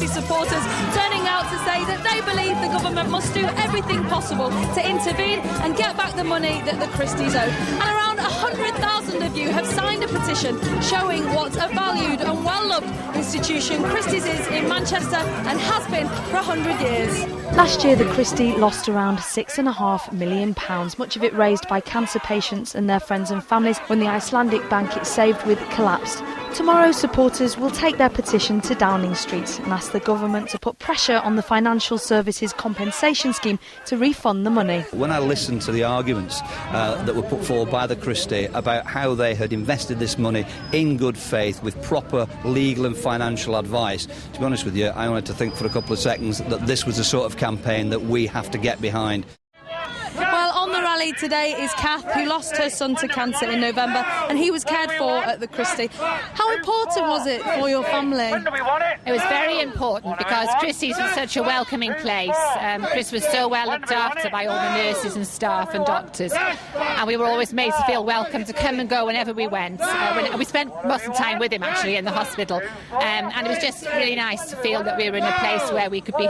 Christie supporters turning out to say that they believe the government must do everything possible to intervene and get back the money that the Christies owe. And around 100,000 of you have signed a petition showing what a valued and well-loved institution Christie's is in Manchester and has been for 100 years. Last year, the Christie lost around £6.5 million, much of it raised by cancer patients and their friends and families when the Icelandic bank it saved with collapsed. Tomorrow, supporters will take their petition to Downing Street and ask the government to put pressure on the Financial Services Compensation Scheme to refund the money. When I listened to the arguments that were put forward by the Christie about how they had invested this money in good faith with proper legal and financial advice, to be honest with you, I wanted to think for a couple of seconds that this was the sort of campaign that we have to get behind. Well, on the rally today is Kath, who lost her son to cancer in November, and he was cared for at the Christie. How important was it for your family? It was very important because Christie's was such a welcoming place. Chris was so well looked after by all the nurses and staff and doctors, and we were always made to feel welcome to come and go whenever we went. We spent most of the time with him actually in the hospital, and it was just really nice to feel that we were in a place where we could be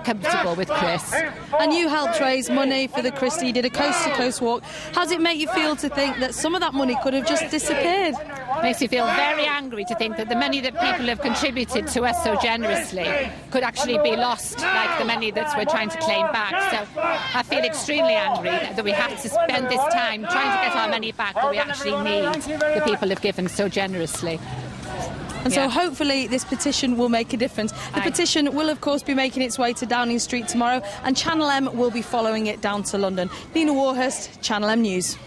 comfortable with Chris. And you helped raise money for the Christie. You did a coast-to-coast walk. How does it make you feel to think that some of that money could have just disappeared? Makes me feel very angry to think that the money that people have contributed to us so generously could actually be lost, like the money that we're trying to claim back. So I feel extremely angry that we have to spend this time trying to get our money back that we actually need, the people have given so generously. And so hopefully this petition will make a difference. The petition will, of course, be making its way to Downing Street tomorrow, and Channel M will be following it down to London. Nina Warhurst, Channel M News.